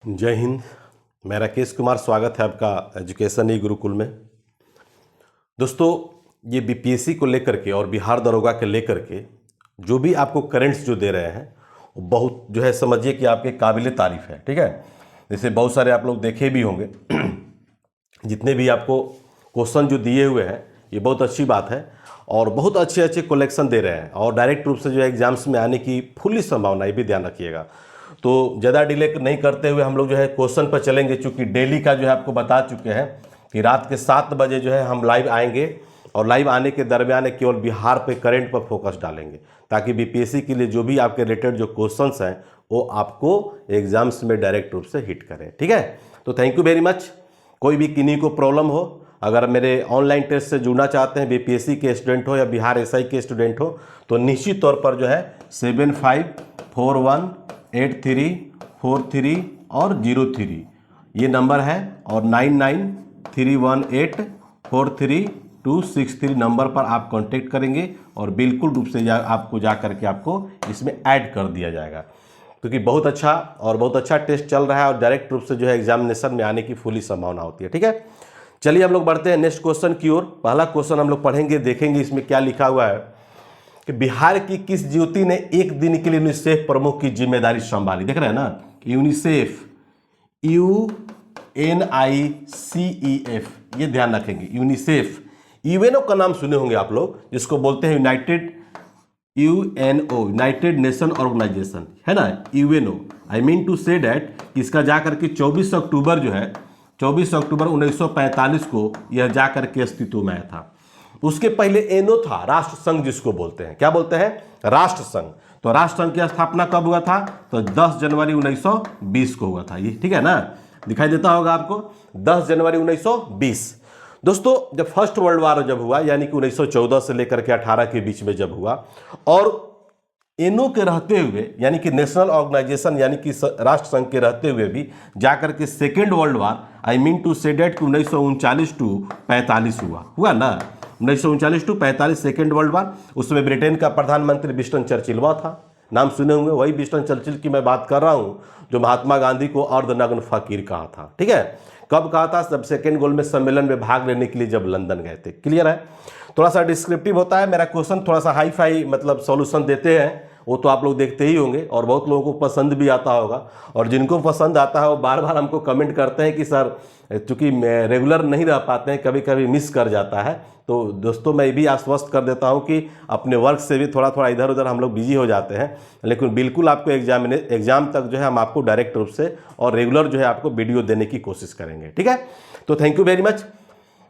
जय हिंद। मैं राकेश कुमार, स्वागत है आपका एजुकेशन ई गुरुकुल में। दोस्तों, ये बीपीएससी को लेकर के और बिहार दरोगा के लेकर के जो भी आपको करेंट्स जो दे रहे हैं वो बहुत जो है समझिए कि आपके काबिल तारीफ है। ठीक है, जैसे बहुत सारे आप लोग देखे भी होंगे जितने भी आपको क्वेश्चन जो दिए हुए हैं ये बहुत अच्छी बात है और बहुत अच्छे अच्छे कलेक्शन दे रहे हैं और डायरेक्ट रूप से जो है एग्जाम्स में आने की फुल्ली संभावना, ये भी ध्यान रखिएगा। तो ज़्यादा डिले नहीं करते हुए हम लोग जो है क्वेश्चन पर चलेंगे, चूँकि डेली का जो है आपको बता चुके हैं कि रात के 7 बजे जो है हम लाइव आएंगे और लाइव आने के दरमियान केवल बिहार पे करंट पर फोकस डालेंगे ताकि बीपीएससी के लिए जो भी आपके रिलेटेड जो क्वेश्चंस हैं वो आपको एग्जाम्स में डायरेक्ट रूप से हिट करें। ठीक है, तो थैंक यू वेरी मच। कोई भी किन्हीं को प्रॉब्लम हो, अगर मेरे ऑनलाइन टेस्ट से जुड़ना चाहते हैं, बीपीएससी के स्टूडेंट हो या बिहार एसआई के स्टूडेंट हो, तो निश्चित तौर पर जो है 75418343 और 03 ये नंबर है और 9931843263 नंबर पर आप कांटेक्ट करेंगे और बिल्कुल रूप से आपको जा करके आपको इसमें ऐड कर दिया जाएगा, क्योंकि बहुत अच्छा टेस्ट चल रहा है और डायरेक्ट रूप से जो है एग्जामिनेशन में आने की फुली संभावना होती है। ठीक है, चलिए हम लोग बढ़ते हैं नेक्स्ट क्वेश्चन की ओर। पहला क्वेश्चन हम लोग पढ़ेंगे, देखेंगे इसमें क्या लिखा हुआ है कि बिहार की किस ज्योति ने एक दिन के लिए यूनिसेफ प्रमुख की जिम्मेदारी संभाली। देख रहे हैं ना, यूनिसेफ, UNICEF, ये ध्यान रखेंगे। यूनिसेफ, यूएनओ का नाम सुने होंगे आप लोग, जिसको बोलते हैं यूनाइटेड नेशन ऑर्गेनाइजेशन, है ना, UNO. I mean to say that इसका जाकर के 24 अक्टूबर जो है 24 अक्टूबर 1945 को यह जाकर के अस्तित्व में आया था। उसके पहले एनओ था, राष्ट्र संघ जिसको बोलते हैं। क्या बोलते हैं? राष्ट्र संघ। तो राष्ट्र संघ की स्थापना कब हुआ था? तो 10 जनवरी 1920 को हुआ था ये। ठीक है ना, दिखाई देता होगा आपको, 10 जनवरी 1920। दोस्तों, जब फर्स्ट वर्ल्ड वार जब हुआ, यानी कि 1914 से लेकर के 18 के बीच में जब हुआ, और एनओ के रहते हुए यानी कि नेशनल ऑर्गेनाइजेशन यानी कि राष्ट्र संघ के रहते हुए भी जाकर के second world war, I mean to say that 1939 to 45 हुआ ना, 1939 टू 45 सेकेंड वर्ल्ड वार। उसमें ब्रिटेन का प्रधानमंत्री विंस्टन चर्चिल था, नाम सुने होंगे, वही विंस्टन चर्चिल की मैं बात कर रहा हूँ जो महात्मा गांधी को अर्धनग्न फकीर कहा था। ठीक है, कब कहा था? जब सेकेंड गोल्ड में सम्मेलन में भाग लेने के लिए जब लंदन गए थे। क्लियर है? थोड़ा सा डिस्क्रिप्टिव होता है मेरा क्वेश्चन, थोड़ा सा हाई फाई मतलब सॉल्यूशन देते हैं, वो तो आप लोग देखते ही होंगे और बहुत लोगों को पसंद भी आता होगा, और जिनको पसंद आता है वो बार बार हमको कमेंट करते हैं कि सर चूँकि रेगुलर नहीं रह पाते हैं, कभी कभी मिस कर जाता है। तो दोस्तों, मैं भी आश्वस्त कर देता हूं कि अपने वर्क से भी थोड़ा थोड़ा इधर उधर हम लोग बिजी हो जाते हैं, लेकिन बिल्कुल आपको एग्जाम तक जो है हम आपको डायरेक्ट रूप से और रेगुलर जो है आपको वीडियो देने की कोशिश करेंगे। ठीक है, तो थैंक यू वेरी मच।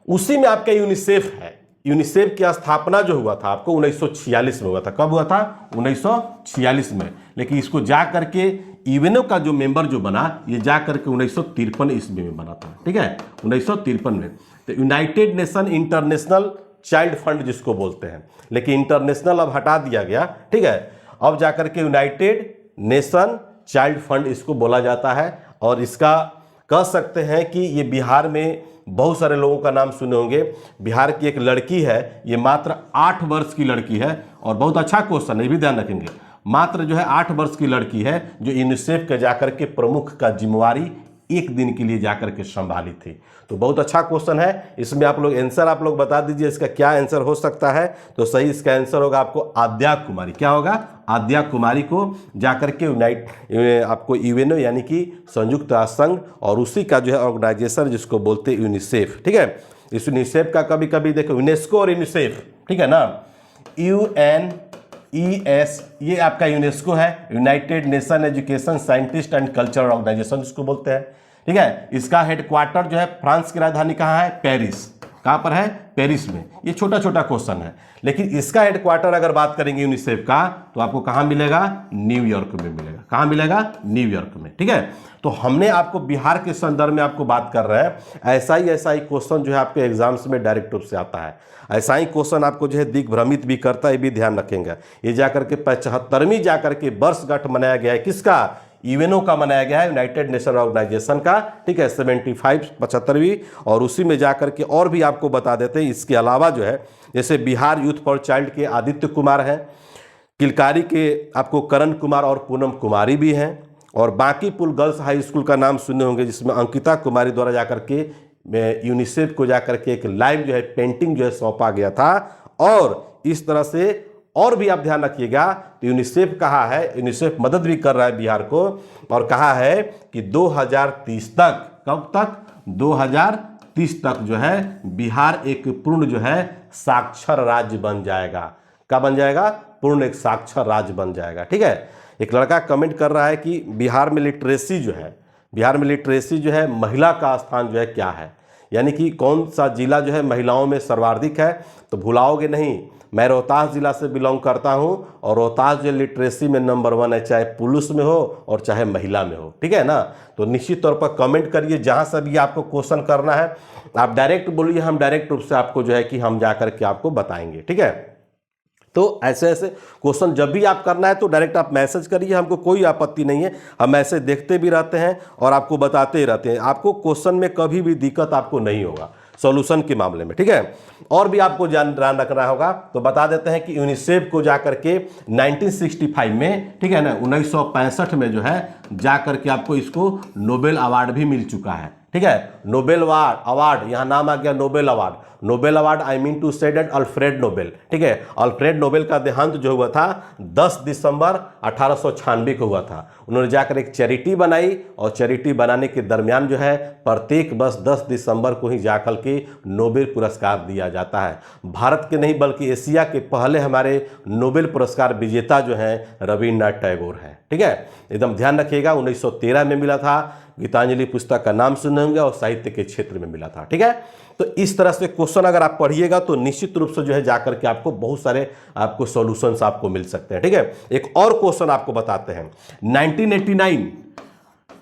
उसी में आपका यूनिसेफ है। यूनिसेफ की स्थापना जो हुआ था आपको 1946 में हुआ था। कब हुआ था? 1946 में। लेकिन इसको जा करके यूएनओ का जो मेंबर जो बना, ये जा करके 1953 ईस्वी में बना था। ठीक है, 1953 में। तो United nation international child fund जिसको बोलते हैं, लेकिन इंटरनेशनल अब हटा दिया गया। ठीक है, अब जाकर के यूनाइटेड नेशन चाइल्ड फंड इसको बोला जाता है। और इसका कह सकते हैं कि ये बिहार में बहुत सारे लोगों का नाम सुने होंगे। बिहार की एक लड़की है, ये मात्र 8 वर्ष की लड़की है, और बहुत अच्छा क्वेश्चन है, ये भी ध्यान रखेंगे। मात्र जो है 8 वर्ष की लड़की है जो यूनिसेफ के जाकर के प्रमुख का जिम्मेवारी एक दिन के लिए जाकर के संभाली थी। तो बहुत अच्छा क्वेश्चन है। इसमें आप लोग आंसर आप लोग बता दीजिए, इसका क्या आंसर हो सकता है। तो सही इसका आंसर होगा आपको आद्या कुमारी। क्या होगा? आद्या कुमारी को जाकर के आपको यूएनओ यानी कि संयुक्त राष्ट्र संघ और उसी का जो है ऑर्गेनाइजेशन जिसको बोलते हैं यूनिसेफ। ठीक है, इस यूनिसेफ का कभी कभी देखो यूनेस्को और यूनिसेफ, ठीक है ना, UNES ये आपका यूनेस्को है, united nation education scientist and cultural organization जिसको बोलते हैं। ठीक है, इसका हेडक्वार्टर जो है फ्रांस की राजधानी कहाँ है? पेरिस। कहाँ पर है? पेरिस में। ये छोटा छोटा क्वेश्चन है, लेकिन इसका हेडक्वार्टर अगर बात करेंगे यूनिसेफ का तो आपको कहाँ मिलेगा? न्यूयॉर्क में मिलेगा। कहाँ मिलेगा? न्यूयॉर्क में। ठीक है, तो हमने आपको बिहार के संदर्भ में आपको बात कर रहे हैं। ऐसा ही क्वेश्चन जो है आपके एग्जाम्स में डायरेक्ट रूप से आता है। ऐसा ही क्वेश्चन आपको जो है दिग्भ्रमित भी करता है, ये भी ध्यान रखेंगे। ये जाकर के 75वीं जाकर के वर्षगांठ मनाया गया है, किसका? यूएनओ का मनाया गया है, यूनाइटेड नेशन ऑर्गेनाइजेशन का। ठीक है, 75वीं। और उसी में जाकर के और भी आपको बता देते हैं, इसके अलावा जो है जैसे बिहार यूथ फॉर चाइल्ड के आदित्य कुमार हैं, किलकारी के आपको करण कुमार और पूनम कुमारी भी हैं, और बांकीपुर गर्ल्स हाई स्कूल का नाम सुने होंगे, जिसमें अंकिता कुमारी द्वारा जाकर के यूनिसेफ को जाकर के एक लाइव जो है पेंटिंग जो है सौंपा गया था। और इस तरह से और भी आप ध्यान रखिएगा, तो यूनिसेफ कहा है, यूनिसेफ मदद भी कर रहा है बिहार को, और कहा है कि 2030 तक, कब तक, 2030 तक जो है बिहार एक पूर्ण जो है साक्षर राज्य बन जाएगा। क्या बन जाएगा? पूर्ण एक साक्षर राज्य बन जाएगा। ठीक है। एक लड़का कमेंट कर रहा है कि बिहार में लिटरेसी जो है, बिहार में लिटरेसी जो है महिला का स्थान जो है क्या है, यानी कि कौन सा जिला जो है महिलाओं में सर्वाधिक है। तो भुलाओगे नहीं, मैं रोहतास जिला से बिलोंग करता हूं, और रोहतास जो लिटरेसी में नंबर 1 है, चाहे पुरुष में हो और चाहे महिला में हो। ठीक है ना। तो निश्चित तौर पर कमेंट करिए, जहां से भी आपको क्वेश्चन करना है आप डायरेक्ट बोलिए, हम डायरेक्ट रूप से आपको जो है कि हम जाकर के आपको बताएंगे। ठीक है। तो ऐसे ऐसे क्वेश्चन जब भी आप करना है तो डायरेक्ट आप मैसेज करिए, हमको कोई आपत्ति नहीं है, हम मैसेज देखते भी रहते हैं और आपको बताते ही रहते हैं। आपको क्वेश्चन में कभी भी दिक्कत आपको नहीं होगा सॉल्यूशन के मामले में। ठीक है। और भी आपको ध्यान रखना होगा, तो बता देते हैं कि यूनिसेफ को जाकर के 1965 में, ठीक है ना, 1965 में जो है जाकर के आपको इसको नोबेल अवार्ड भी मिल चुका है। ठीक है। नोबेल अवार्ड, यहाँ नाम आ गया Nobel award. Nobel award I mean to say that Alfred Nobel. ठीक है। अल्फ्रेड नोबेल का देहांत जो हुआ था 10 दिसंबर 1896 को हुआ था। उन्होंने जाकर एक चैरिटी बनाई, और चैरिटी बनाने के दरमियान जो है प्रत्येक वर्ष 10 दिसंबर को ही जाकर के नोबेल पुरस्कार दिया जाता है। भारत के नहीं बल्कि एशिया के पहले हमारे नोबेल पुरस्कार विजेता जो हैं रविन्द्रनाथ टैगोर हैं। ठीक है। एकदम ध्यान रखिएगा, 1913 में मिला था। गीतांजलि पुस्तक का नाम सुने होंगे, और साहित्य के क्षेत्र में मिला था। ठीक है। तो इस तरह से क्वेश्चन अगर आप पढ़िएगा तो निश्चित रूप से जो है जाकर के आपको बहुत सारे आपको सॉल्यूशंस आपको मिल सकते हैं। ठीक है। एक और क्वेश्चन आपको बताते हैं। 1989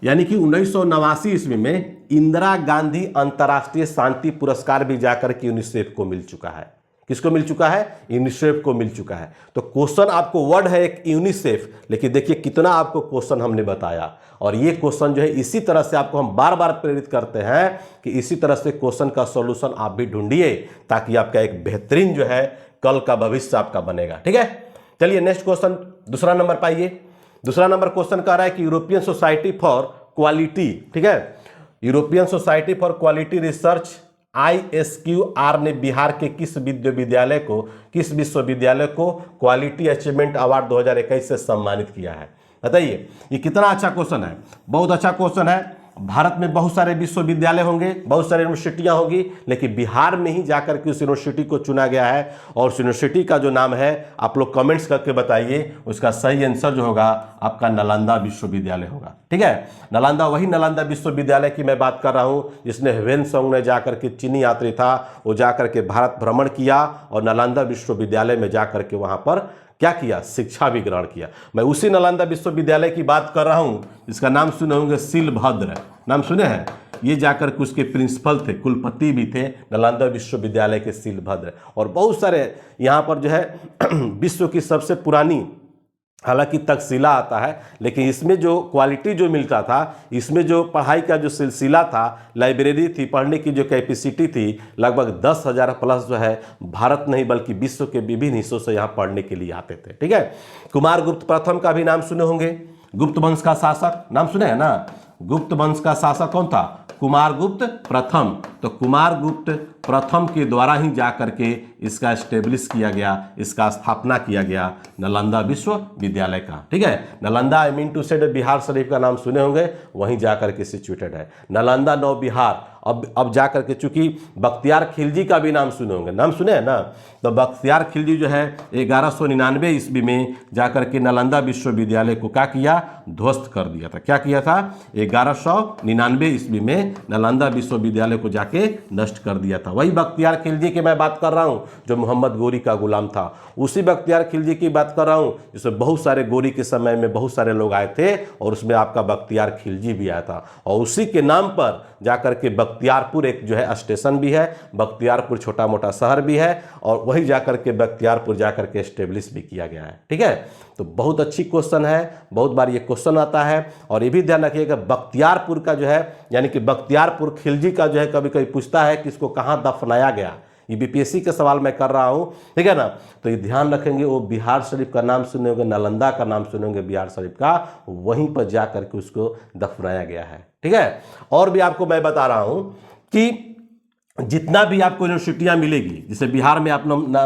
यानी कि 1989 ईस्वी में इंदिरा गांधी अंतर्राष्ट्रीय शांति पुरस्कार भी जाकर के यूनिसेफ को मिल चुका है। किसको मिल चुका है? यूनिसेफ को मिल चुका है। तो क्वेश्चन आपको वर्ड है एक यूनिसेफ, लेकिन देखिए कितना आपको क्वेश्चन हमने बताया, और ये क्वेश्चन जो है इसी तरह से आपको हम बार बार प्रेरित करते हैं कि इसी तरह से क्वेश्चन का सॉल्यूशन आप भी ढूंढिए, ताकि आपका एक बेहतरीन जो है कल का भविष्य आपका बनेगा। ठीक है। चलिए नेक्स्ट क्वेश्चन, दूसरा नंबर पाइए। दूसरा नंबर क्वेश्चन कह रहा है कि यूरोपियन सोसाइटी फॉर क्वालिटी, ठीक है, European society for quality research ISQR ने बिहार के किस विश्वविद्यालय को क्वालिटी अचीवमेंट अवार्ड 2021 से सम्मानित किया है? बताइए, ये कितना अच्छा क्वेश्चन है, बहुत अच्छा क्वेश्चन है। भारत में बहुत सारे विश्वविद्यालय होंगे, बहुत सारे यूनिवर्सिटियां होंगी, लेकिन बिहार में ही जाकर के उस यूनिवर्सिटी को चुना गया है, और उस यूनिवर्सिटी का जो नाम है आप लोग कमेंट्स करके बताइए। उसका सही आंसर जो होगा आपका नालंदा विश्वविद्यालय होगा। ठीक है। नालंदा, वही नालंदा विश्वविद्यालय की मैं बात कर रहा हूँ, जिसने ह्वेनसांग ने जाकर के, चीनी यात्री था, वो जाकर के भारत भ्रमण किया और नालंदा विश्वविद्यालय में जाकर के वहाँ पर क्या किया? शिक्षा भी ग्रहण किया। मैं उसी नालंदा विश्वविद्यालय की बात कर रहा हूं, इसका नाम सुने होंगे शीलभद्र, नाम सुने हैं? ये जाकर के उसके प्रिंसिपल थे, कुलपति भी थे नालंदा विश्वविद्यालय के शीलभद्र। और बहुत सारे यहाँ पर जो है विश्व की सबसे पुरानी, हालांकि तक्षशिला आता है, लेकिन इसमें जो क्वालिटी जो मिलता था, इसमें जो पढ़ाई का जो सिलसिला था, लाइब्रेरी थी, पढ़ने की जो कैपेसिटी थी, लगभग 10,000 प्लस जो है भारत नहीं बल्कि विश्व के विभिन्न हिस्सों से यहाँ पढ़ने के लिए आते थे। ठीक है। कुमारगुप्त प्रथम का भी नाम सुने होंगे, गुप्त वंश का शासक, नाम सुने हैं ना? गुप्त वंश का शासक कौन था? कुमारगुप्त प्रथम। तो कुमारगुप्त प्रथम के द्वारा ही जाकर के इसका एस्टेब्लिश किया गया, इसका स्थापना किया गया नालंदा विश्वविद्यालय का। ठीक है। नालंदा आई मीन टू से बिहार शरीफ का नाम सुने होंगे, वहीं जाकर के सिचुएटेड है नालंदा नौ बिहार। अब जाकर के, चूंकि बख्तियार खिलजी का भी नाम सुने होंगे, नाम सुने हैं ना? तो बख्तियार खिलजी जो है 1199 ईस्वी में जाकर के नालंदा विश्वविद्यालय को क्या किया? ध्वस्त कर दिया था। क्या किया था? 1199 ईस्वी में नालंदा विश्वविद्यालय को जाके नष्ट कर दिया था। वही बख्तियार खिलजी की मैं बात कर रहा हूँ जो मोहम्मद गोरी का गुलाम था, उसी बख्तियार खिलजी की बात कर रहा हूँ जिसमें बहुत सारे गोरी के समय में बहुत सारे लोग आए थे, और उसमें आपका बख्तियार खिलजी भी आया था। और उसी के नाम पर जाकर के बख्तियारपुर एक जो है स्टेशन भी है, बख्तियारपुर छोटा मोटा शहर भी है, और वही जाकर के बख्तियारपुर जाकर के एस्टेब्लिश भी किया गया है। ठीक है। तो बहुत अच्छी क्वेश्चन है, बहुत बार ये क्वेश्चन आता है। और ये भी ध्यान रखिएगा, बख्तियारपुर का जो है, यानी कि बख्तियारपुर खिलजी का जो है कभी कभी पूछता है कि इसको कहाँ दफनाया गया, ये बीपीएससी के सवाल मैं कर रहा हूँ, ठीक है ना। तो ये ध्यान रखेंगे, वो बिहार शरीफ का नाम सुने होंगे, नालंदा का नाम सुने होंगे बिहार शरीफ का, वहीं पर जा करके उसको दफनाया गया है, ठीक है। और भी आपको मैं बता रहा हूँ कि जितना भी आपको यूनिवर्सिटियां मिलेगी, जैसे बिहार में आप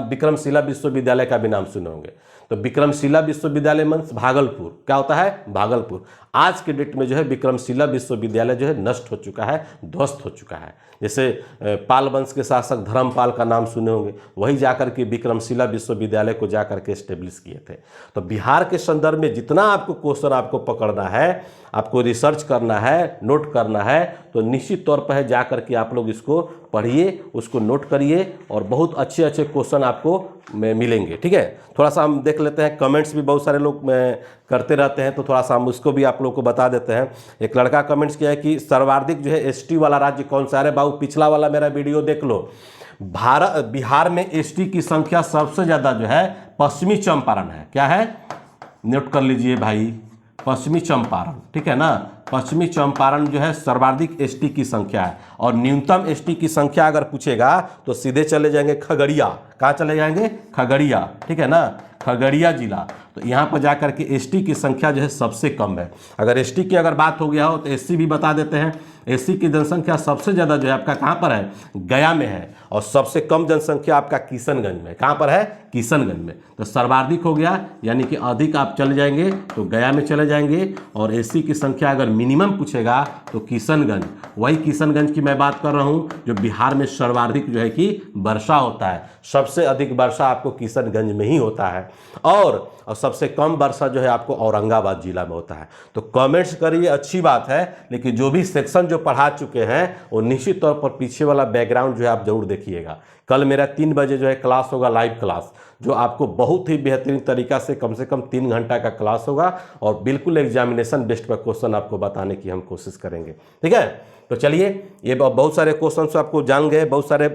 विक्रमशिला विश्वविद्यालय का भी नाम सुने होंगे, तो विक्रमशिला विश्वविद्यालय मीन्स भागलपुर, क्या होता है, भागलपुर। आज के डेट में जो है विक्रमशिला विश्वविद्यालय जो है नष्ट हो चुका है, ध्वस्त हो चुका है। जैसे पाल वंश के शासक धर्मपाल का नाम सुने होंगे, वही जाकर के विक्रमशिला विश्वविद्यालय को जाकर के एस्टेब्लिश किए थे। तो बिहार के संदर्भ में जितना आपको क्वेश्चन आपको पकड़ना है, आपको रिसर्च करना है, नोट करना है, तो निश्चित तौर पर है जाकर के आप लोग इसको पढ़िए, उसको नोट करिए और बहुत अच्छे अच्छे क्वेश्चन आपको मिलेंगे, ठीक है। थोड़ा सा हम देख लेते हैं, कमेंट्स भी बहुत सारे लोग करते रहते हैं, तो थोड़ा सा हम उसको भी आप लोग को बता देते हैं। एक लड़का कमेंट्स किया है कि सर्वाधिक जो है एसटी वाला राज्य कौन सा है। अरे बाबू, पिछला वाला मेरा वीडियो देख लो। बिहार में एसटी की संख्या सबसे ज़्यादा जो है पश्चिमी चंपारण है। क्या है, नोट कर लीजिए भाई, पश्चिमी चंपारण, ठीक है ना। पश्चिमी चंपारण जो है सर्वाधिक एसटी की संख्या है, और न्यूनतम एसटी की संख्या अगर पूछेगा तो सीधे चले जाएंगे खगड़िया। कहाँ चले जाएंगे, खगड़िया, ठीक है ना, खगड़िया जिला। तो यहाँ पर जाकर के एसटी की संख्या जो है सबसे कम है। अगर एसटी की अगर बात हो गया हो तो एससी भी बता देते हैं। एससी की जनसंख्या सबसे ज़्यादा जो है आपका कहाँ पर है, गया में है, और सबसे कम जनसंख्या आपका किशनगंज में। कहाँ पर है, किशनगंज में। तो सर्वाधिक हो गया, यानी कि अधिक आप चले जाएंगे तो गया में चले जाएंगे, और एससी की संख्या अगर मिनिमम पूछेगा तो किशनगंज, वही किशनगंज की मैं बात कर रहा हूँ जो बिहार में सर्वाधिक जो है कि वर्षा होता है। सबसे अधिक वर्षा आपको किशनगंज में ही होता है, और सबसे कम वर्षा जो है आपको औरंगाबाद जिला में होता है। तो कमेंट्स करिए, अच्छी बात है, लेकिन जो भी सेक्शन जो पढ़ा चुके हैं वो निश्चित तौर पर पीछे वाला बैकग्राउंड जो है आप जरूर देखिएगा। कल मेरा 3 बजे जो है क्लास होगा, लाइव क्लास, जो आपको बहुत ही बेहतरीन तरीका से कम 3 घंटा का क्लास होगा, और बिल्कुल एग्जामिनेशन बेस्ड पर क्वेश्चन आपको बताने की हम कोशिश करेंगे, ठीक है। तो चलिए, ये बहुत सारे क्वेश्चन आपको जान गए, बहुत सारे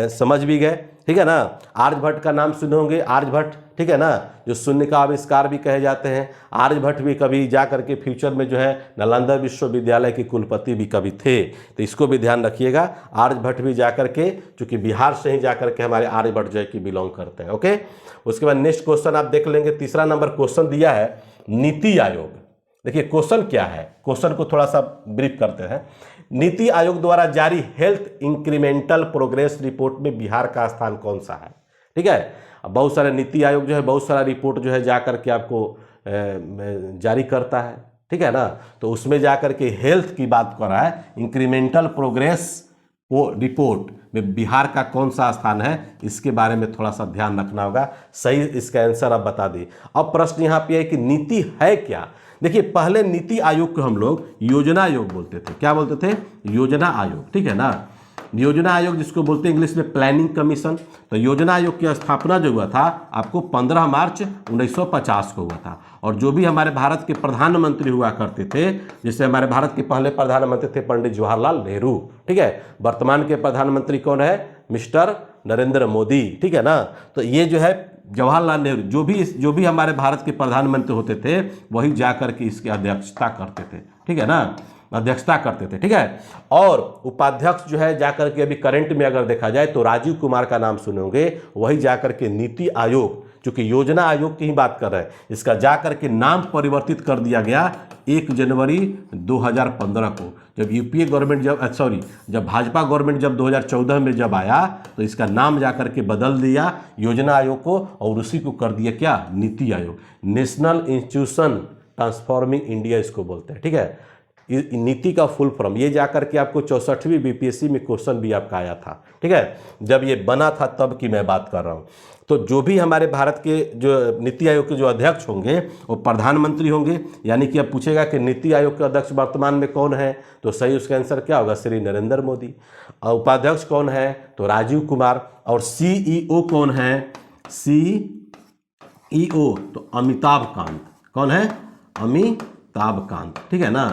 समझ भी गए, ठीक है ना। आर्यभट्ट का नाम सुने होंगे, आर्यभट्ट, ठीक है ना, जो शून्य का आविष्कार भी कहे जाते हैं। आर्यभट्ट भी कभी जा करके फ्यूचर में जो है नालंदा विश्वविद्यालय के कुलपति भी कभी थे, तो इसको भी ध्यान रखिएगा। आर्यभट्ट भी जा करके, चूंकि बिहार से ही जा करके हमारे आर्यभट्ट जो है कि बिलोंग करते हैं, ओके। उसके बाद नेक्स्ट क्वेश्चन आप देख लेंगे, तीसरा नंबर क्वेश्चन दिया है नीति आयोग। देखिए क्वेश्चन क्या है, क्वेश्चन को थोड़ा सा ब्रीफ करते हैं। नीति आयोग द्वारा जारी हेल्थ इंक्रीमेंटल प्रोग्रेस रिपोर्ट में बिहार का स्थान कौन सा है, ठीक है। बहुत सारे नीति आयोग जो है बहुत सारा रिपोर्ट जो है जा करके आपको जारी करता है, ठीक है ना। तो उसमें जा करके हेल्थ की बात कर रहा है, इंक्रीमेंटल प्रोग्रेस रिपोर्ट में बिहार का कौन सा स्थान है, इसके बारे में थोड़ा सा ध्यान रखना होगा। सही इसका आंसर आप बता दी। अब प्रश्न यहाँ पे है कि नीति है क्या। देखिए, पहले नीति आयोग को हम लोग योजना आयोग बोलते थे। क्या बोलते थे, योजना आयोग, ठीक है ना। योजना आयोग जिसको बोलते हैं इंग्लिश में प्लानिंग कमीशन। तो योजना आयोग की स्थापना जो हुआ था आपको 15 मार्च 1950 को हुआ था, और जो भी हमारे भारत के प्रधानमंत्री हुआ करते थे, जैसे हमारे भारत के पहले प्रधानमंत्री थे पंडित जवाहरलाल नेहरू, ठीक है। वर्तमान के प्रधानमंत्री कौन है, मिस्टर नरेंद्र मोदी, ठीक है ना। तो ये जो है जवाहरलाल नेहरू, जो भी हमारे भारत के प्रधानमंत्री होते थे वही जाकर के इसकी अध्यक्षता करते थे, ठीक है ना, अध्यक्षता करते थे, ठीक है। और उपाध्यक्ष जो है जाकर के अभी करंट में अगर देखा जाए तो राजीव कुमार का नाम सुने होंगे, वही जाकर के नीति आयोग, चूंकि योजना आयोग की ही बात कर रहे हैं, इसका जाकर के नाम परिवर्तित कर दिया गया 1 जनवरी 2015 को, जब यूपीए गवर्नमेंट जब भाजपा गवर्नमेंट जब 2014 में जब आया तो इसका नाम जाकर के बदल दिया योजना आयोग को, और उसी को कर दिया क्या, NITI Aayog. National institution transforming India इसको बोलते हैं, ठीक है। नीति का फुल फॉर्म ये जाकर के आपको 64वीं बीपीएससी में क्वेश्चन भी आपका आया था, ठीक है, जब ये बना था तब की मैं बात कर रहा हूँ। तो जो भी हमारे भारत के जो नीति आयोग के जो अध्यक्ष होंगे वो प्रधानमंत्री होंगे, यानी कि अब पूछेगा कि नीति आयोग के अध्यक्ष वर्तमान में कौन है, तो सही उसका आंसर क्या होगा, श्री नरेंद्र मोदी। और उपाध्यक्ष कौन है, तो राजीव कुमार। और सीईओ कौन है, सीईओ तो अमिताभ कांत। कौन है, अमिताभ कांत, ठीक है ना।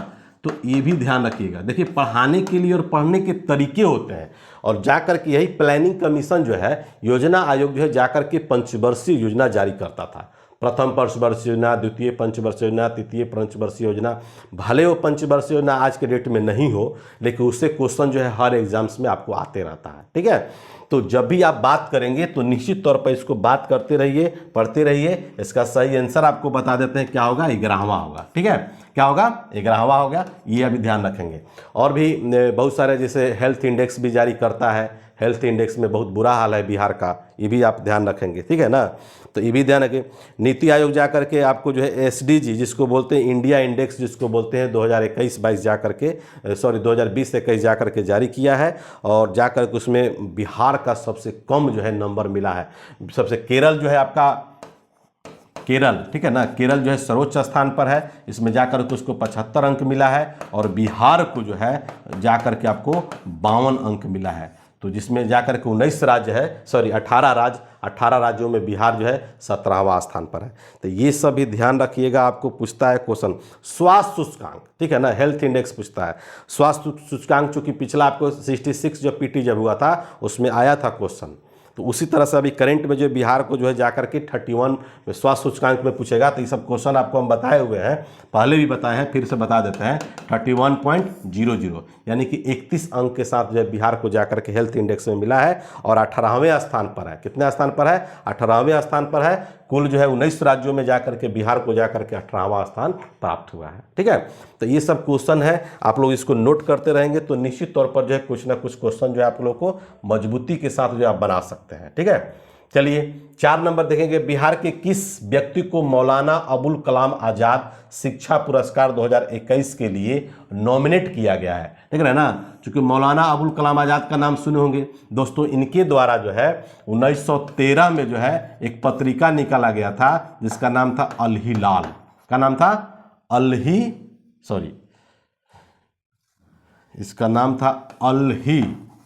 तो ये भी ध्यान रखिएगा। देखिए, पढ़ाने के लिए और पढ़ने के तरीके होते हैं, और जाकर के यही प्लानिंग कमीशन जो है, योजना आयोग जो है जाकर के पंचवर्षीय योजना जारी करता था। प्रथम पंचवर्षीय योजना, द्वितीय पंचवर्षीय योजना, तृतीय पंचवर्षीय योजना, भले वो पंचवर्षीय योजना आज के डेट में नहीं हो, लेकिन उससे क्वेश्चन जो है हर एग्जाम्स में आपको आते रहता है। ठीक है, तो जब भी आप बात करेंगे तो निश्चित तौर पर इसको बात करते रहिए, पढ़ते रहिए। इसका सही आंसर आपको बता देते हैं, क्या होगा, 11वां होगा। ठीक है, क्या होगा, 11वां होगा, ये अभी ध्यान रखेंगे। और भी बहुत सारे, जैसे हेल्थ इंडेक्स भी जारी करता है, हेल्थ इंडेक्स में बहुत बुरा हाल है बिहार का, ये भी आप ध्यान रखेंगे। ठीक है ना, तो ये भी ध्यान रखें। नीति आयोग जा करके आपको जो है SDG जिसको बोलते हैं, इंडिया इंडेक्स जिसको बोलते हैं, 2021-22 जा करके 2020-21 जा करके जारी किया है, और जा करके उसमें बिहार का सबसे कम जो है नंबर मिला है। सबसे केरल जो है आपका, केरल, ठीक है ना, केरल जो है सर्वोच्च स्थान पर है, इसमें जाकर के उसको 75 अंक मिला है, और बिहार को जो है जाकर के आपको 52 अंक मिला है। तो जिसमें जाकर के 19 राज्य है, 18 राज्यों में बिहार जो है 17वां स्थान पर है। तो ये सब भी ध्यान रखिएगा, आपको पूछता है क्वेश्चन। स्वास्थ्य सूचकांक, ठीक है ना, हेल्थ इंडेक्स पूछता है। स्वास्थ्य सूचकांक चूंकि पिछला आपको 66 जो PT जब हुआ था उसमें आया था क्वेश्चन, तो उसी तरह से अभी करंट में जो बिहार को जो है जाकर के 31 में स्वास्थ्य सूचकांक में पूछेगा। तो ये सब क्वेश्चन आपको हम बताए हुए हैं, पहले भी बताए हैं, फिर से बता देते हैं। 31.00 यानी कि 31 अंक के साथ जो है बिहार को जाकर के हेल्थ इंडेक्स में मिला है, और 18वें स्थान पर है। कितने स्थान पर है, 18वें स्थान पर है। कुल जो है 19 राज्यों में जाकर के बिहार को जाकर के 18वां स्थान प्राप्त हुआ है। ठीक है, तो ये सब क्वेश्चन है, आप लोग इसको नोट करते रहेंगे तो निश्चित तौर पर जो है कुछ ना कुछ क्वेश्चन जो है आप लोग को मजबूती के साथ जो आप बना सकते हैं। ठीक है, चलिए 4 नंबर देखेंगे। बिहार के किस व्यक्ति को मौलाना अबुल कलाम आजाद शिक्षा पुरस्कार 2021 के लिए नॉमिनेट किया गया है? ठीक है ना, क्योंकि मौलाना अबुल कलाम आजाद का नाम सुने होंगे दोस्तों। इनके द्वारा जो है 1913 में जो है एक पत्रिका निकाला गया था जिसका नाम था अल-हिलाल। का नाम था इसका नाम था अल-ही,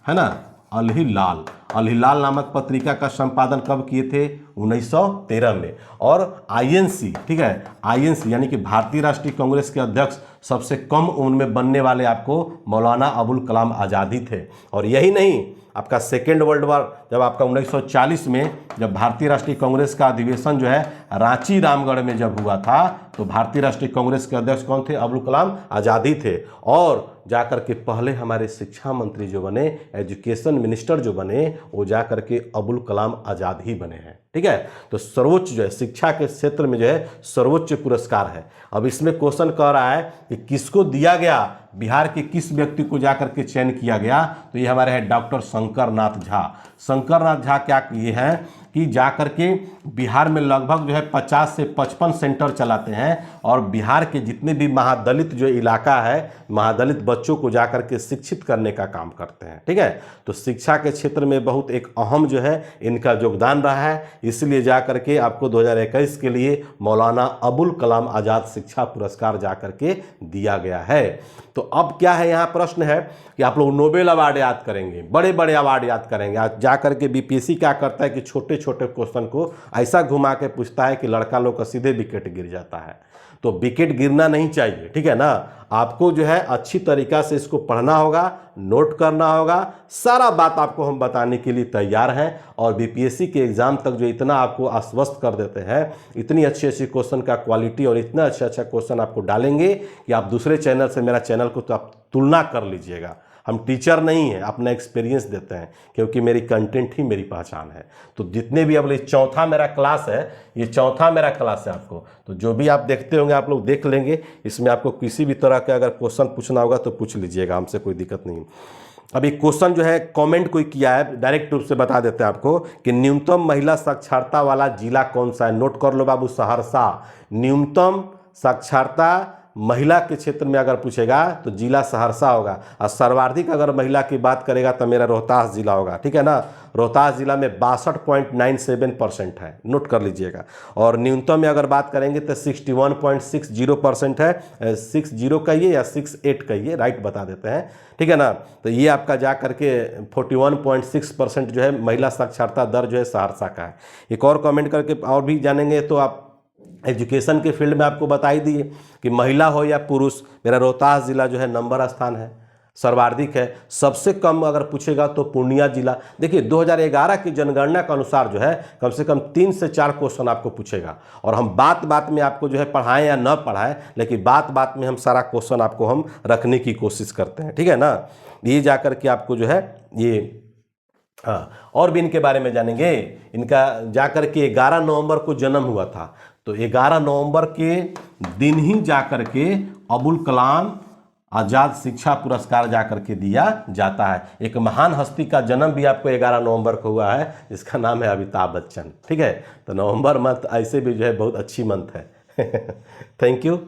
है ना, अल-हिलाल। अल-हिलाल नामक पत्रिका का संपादन कब किए थे? 1913 में। और INC, ठीक है, INC यानी कि भारतीय राष्ट्रीय कांग्रेस के अध्यक्ष सबसे कम उम्र में बनने वाले आपको मौलाना अबुल कलाम आजाद ही थे। और यही नहीं, आपका सेकेंड वर्ल्ड वॉर जब आपका 1940 में जब भारतीय राष्ट्रीय कांग्रेस का अधिवेशन जो है रांची रामगढ़ में जब हुआ था, तो भारतीय राष्ट्रीय कांग्रेस के अध्यक्ष कौन थे? अबुल कलाम आजाद ही थे। और जाकर के पहले हमारे शिक्षा मंत्री जो बने, एजुकेशन मिनिस्टर जो बने, वो जाकर के अबुल कलाम आजाद ही बने हैं। ठीक है, तो सर्वोच्च जो है शिक्षा के क्षेत्र में जो है सर्वोच्च पुरस्कार है। अब इसमें क्वेश्चन कह रहा है कि किसको दिया गया, बिहार के किस व्यक्ति को जाकर के चयन किया गया? तो ये हमारे हैं डॉक्टर शंकर नाथ झा। शंकर नाथ झा क्या किए हैं कि जाकर के बिहार में लगभग जो है 50 से 55 सेंटर चलाते हैं, और बिहार के जितने भी महादलित जो इलाका है, महादलित बच्चों को जाकर के शिक्षित करने का काम करते हैं। ठीक है, तो शिक्षा के क्षेत्र में बहुत एक अहम जो है इनका योगदान रहा है, इसलिए जाकर के आपको 2021 के लिए मौलाना अबुल कलाम आजाद शिक्षा पुरस्कार जाकर के दिया गया है। तो अब क्या है, यहाँ प्रश्न है कि आप लोग नोबेल अवार्ड याद करेंगे, बड़े बड़े अवार्ड याद करेंगे। आज जाकर के BPSC क्या करता है कि छोटे छोटे क्वेश्चन को ऐसा घुमा के पूछता है कि लड़का लोग का सीधे विकेट गिर जाता है। तो विकेट गिरना नहीं चाहिए, ठीक है ना। आपको जो है अच्छी तरीका से इसको पढ़ना होगा, नोट करना होगा, सारा बात आपको हम बताने के लिए तैयार हैं। और BPSC के एग्जाम तक जो इतना आपको आश्वस्त कर देते हैं, इतनी अच्छी अच्छी क्वेश्चन का क्वालिटी और इतना अच्छा क्वेश्चन आपको डालेंगे कि आप दूसरे चैनल से मेरा चैनल को तो आप तुलना कर लीजिएगा। हम टीचर नहीं हैं, अपना एक्सपीरियंस देते हैं, क्योंकि मेरी कंटेंट ही मेरी पहचान है। तो जितने भी अब चौथा मेरा क्लास है, ये चौथा मेरा क्लास है आपको, तो जो भी आप देखते होंगे आप लोग देख लेंगे। इसमें आपको किसी भी तरह का अगर क्वेश्चन पूछना होगा तो पूछ लीजिएगा, हमसे कोई दिक्कत नहीं। अभी क्वेश्चन जो है कमेंट कोई किया है, डायरेक्ट रूप से बता देते हैं आपको कि न्यूनतम महिला साक्षरता वाला जिला कौन सा है? नोट कर लो बाबू, सहरसा। न्यूनतम साक्षरता महिला के क्षेत्र में अगर पूछेगा तो जिला सहरसा होगा, और सर्वाधिक अगर महिला की बात करेगा तो मेरा रोहतास जिला होगा। ठीक है ना, रोहतास जिला में 62.97% है, नोट कर लीजिएगा। और न्यूनतम में अगर बात करेंगे तो 61.60% है। 60 कहिए या 68 कहिए, राइट बता देते हैं। ठीक है ना, तो ये आपका जा करके 41.6% जो है महिला साक्षरता दर जो है सहरसा का है। एक और कमेंट करके और भी जानेंगे तो आप एजुकेशन के फील्ड में आपको बता ही दिए कि महिला हो या पुरुष, मेरा रोहतास जिला जो है नंबर स्थान है। सर्वाधिक है। सबसे कम अगर पूछेगा तो पूर्णिया जिला। देखिए 2011 की जनगणना के अनुसार जो है कम से कम 3 से 4 क्वेश्चन आपको पूछेगा, और हम बात बात में आपको जो है पढ़ाएं या न पढ़ाएं, लेकिन बात बात में हम सारा क्वेश्चन आपको हम रखने की कोशिश करते हैं, ठीक है ना। ये जाकर के आपको जो है ये, हाँ, और भी इनके बारे में जानेंगे। इनका जाकर के 11 नवंबर को जन्म हुआ था, तो 11 नवंबर के दिन ही जाकर के अबुल कलाम आजाद शिक्षा पुरस्कार जाकर के दिया जाता है। एक महान हस्ती का जन्म भी आपको 11 नवंबर को हुआ है, जिसका नाम है अमिताभ बच्चन, ठीक है। तो नवंबर मंथ ऐसे भी जो है बहुत अच्छी मंथ है। Thank you.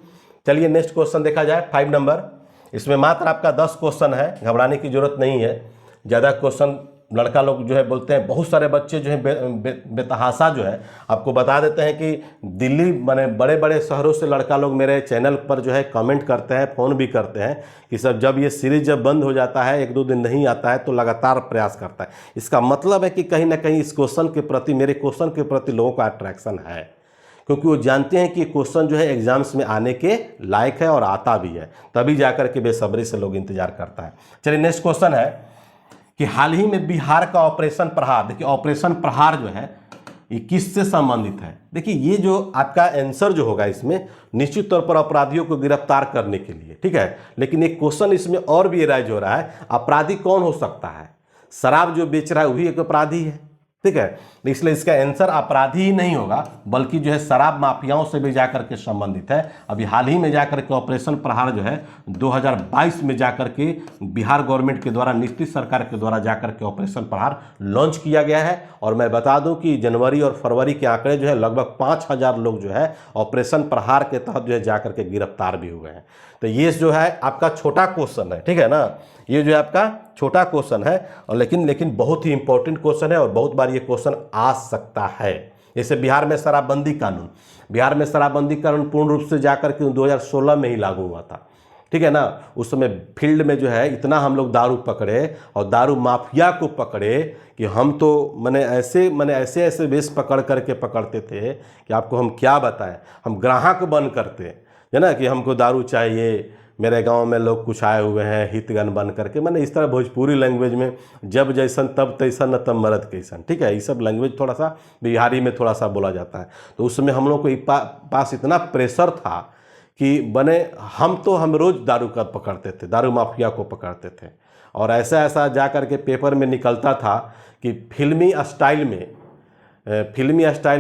चलिए नेक्स्ट क्वेश्चन देखा जाए, 5 नंबर। इसमें मात्र आपका 10 क्वेश्चन है, घबराने की जरूरत नहीं है। ज़्यादा क्वेश्चन लड़का लोग जो है बोलते हैं, बहुत सारे बच्चे जो है बेतहासा जो है आपको बता देते हैं कि दिल्ली माने बड़े बड़े शहरों से लड़का लोग मेरे चैनल पर जो है कमेंट करते हैं, फ़ोन भी करते हैं कि सर जब ये सीरीज जब बंद हो जाता है, 1-2 दिन नहीं आता है, तो लगातार प्रयास करता है। इसका मतलब है कि कहीं ना कहीं इस क्वेश्चन के प्रति, मेरे क्वेश्चन के प्रति लोगों का अट्रैक्शन है, क्योंकि वो जानते हैं कि क्वेश्चन जो है एग्जाम्स में आने के लायक है और आता भी है, तभी जाकर के बेसब्री से लोग इंतजार करता है। चलिए नेक्स्ट क्वेश्चन है कि हाल ही में बिहार का ऑपरेशन प्रहार, देखिए ऑपरेशन प्रहार जो है ये किससे संबंधित है। देखिए ये जो आपका आंसर जो होगा इसमें निश्चित तौर पर अपराधियों को गिरफ्तार करने के लिए, ठीक है। लेकिन एक क्वेश्चन इसमें और भी राइज हो रहा है, अपराधी कौन हो सकता है। शराब जो बेच रहा है वही एक अपराधी है, ठीक है। इसलिए इसका आंसर अपराधी ही नहीं होगा, बल्कि जो है शराब माफियाओं से भी जाकर के संबंधित है। अभी हाल ही में जाकर के ऑपरेशन प्रहार जो है 2022 में जाकर के बिहार गवर्नमेंट के द्वारा, नीतीश सरकार के द्वारा जाकर के ऑपरेशन प्रहार लॉन्च किया गया है। और मैं बता दूं कि जनवरी और फरवरी के आंकड़े जो है लगभग 5000 लोग जो है ऑपरेशन प्रहार के तहत जो है जाकर के गिरफ्तार भी हुए हैं। तो ये जो है आपका छोटा क्वेश्चन है, ठीक है ना, ये जो है आपका छोटा क्वेश्चन है, और लेकिन बहुत ही इंपॉर्टेंट क्वेश्चन है, और बहुत बार ये क्वेश्चन आ सकता है। जैसे बिहार में शराबबंदी कानून, बिहार में शराबबंदी कानून पूर्ण रूप से जाकर के 2016 में ही लागू हुआ था, ठीक है ना। उस समय फील्ड में जो है इतना हम लोग दारू पकड़े और दारू माफिया को पकड़े कि हम तो मैंने ऐसे वेश पकड़ करके पकड़ते थे कि आपको हम क्या बताएं। हम ग्राहक बन करते है ना, कि हमको दारू चाहिए, मेरे गांव में लोग कुछ आए हुए हैं हितगन बन करके, मैंने इस तरह भोजपुरी लैंग्वेज में जब जैसन तब तैसन न तब मरद कैसन, ठीक है। ये सब लैंग्वेज थोड़ा सा बिहारी में थोड़ा सा बोला जाता है। तो उस समय हम लोग को पास इतना प्रेशर था कि हम रोज़ दारू का पकड़ते थे, दारू माफिया को पकड़ते थे। और ऐसा जा कर के पेपर में निकलता था कि फिल्मी स्टाइल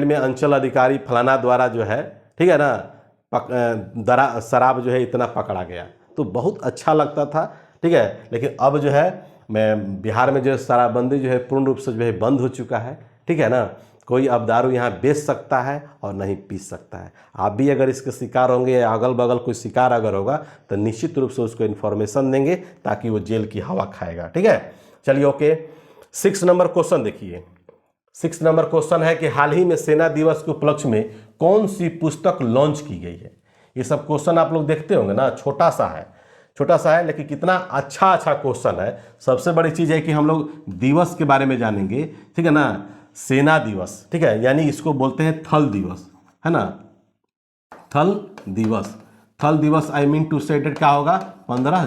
में अंचल अधिकारी फलाना द्वारा जो है, ठीक है ना, शराब जो है इतना पकड़ा गया, तो बहुत अच्छा लगता था, ठीक है। लेकिन अब जो है मैं बिहार में जो शराबबंदी जो है पूर्ण रूप से जो है बंद हो चुका है, ठीक है ना। कोई अब दारू यहाँ बेच सकता है और नहीं पी सकता है। आप भी अगर इसके शिकार होंगे या अगल बगल कोई शिकार अगर होगा तो निश्चित रूप से उसको इन्फॉर्मेशन देंगे ताकि वो जेल की हवा खाएगा, ठीक है। चलिए ओके, 6 नंबर क्वेश्चन देखिए। 6 नंबर क्वेश्चन है कि हाल ही में सेना दिवस के उपलक्ष्य में कौन सी पुस्तक लॉन्च की गई है। ये सब क्वेश्चन आप लोग देखते होंगे ना, छोटा सा है लेकिन कितना अच्छा क्वेश्चन है। सबसे बड़ी चीज़ है कि हम लोग दिवस के बारे में जानेंगे, ठीक है ना। सेना दिवस, ठीक है, यानी इसको बोलते हैं थल दिवस, है ना। थल दिवस आई मीन टू से डेट क्या होगा, 15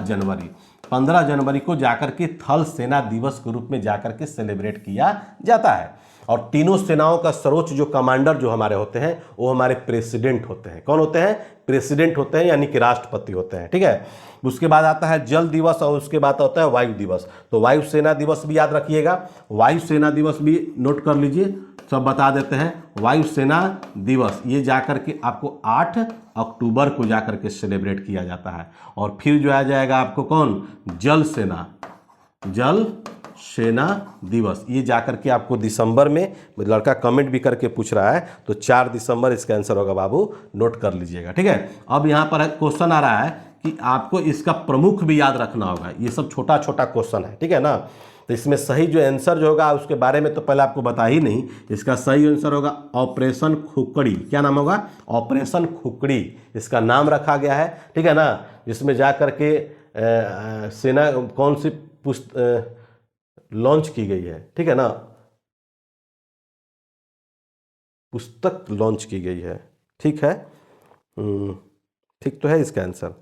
जनवरी को जाकर के थल सेना दिवस के रूप में जाकर के सेलिब्रेट किया जाता है। और तीनों सेनाओं का सर्वोच्च जो कमांडर जो हमारे होते हैं वो हमारे प्रेसिडेंट होते हैं। कौन होते हैं, प्रेसिडेंट होते हैं, यानी कि राष्ट्रपति होते हैं, ठीक है। उसके बाद आता है जल दिवस और उसके बाद होता है वायु दिवस। तो वायुसेना दिवस भी याद रखिएगा, वायुसेना दिवस भी नोट कर लीजिए, सब बता देते हैं। वायुसेना दिवस ये जाकर के आपको 8 अक्टूबर को जाकर के सेलिब्रेट किया जाता है। और फिर जो आ जाएगा आपको कौन, जल सेना दिवस, ये जाकर के आपको दिसंबर में, लड़का कमेंट भी करके पूछ रहा है, तो 4 दिसंबर इसका आंसर होगा बाबू, नोट कर लीजिएगा, ठीक है। अब यहाँ पर क्वेश्चन आ रहा है कि आपको इसका प्रमुख भी याद रखना होगा। ये सब छोटा क्वेश्चन है, ठीक है ना। तो इसमें सही जो आंसर जो होगा उसके बारे में तो पहले आपको बता ही नहीं, इसका सही आंसर होगा ऑपरेशन खुकड़ी। क्या नाम होगा, ऑपरेशन खुकड़ी इसका नाम रखा गया है, ठीक है ना। जिसमें जाकर के सेना कौन सी लॉन्च की गई है, ठीक है ना, पुस्तक लॉन्च की गई है, ठीक है। ठीक तो है इसका आंसर।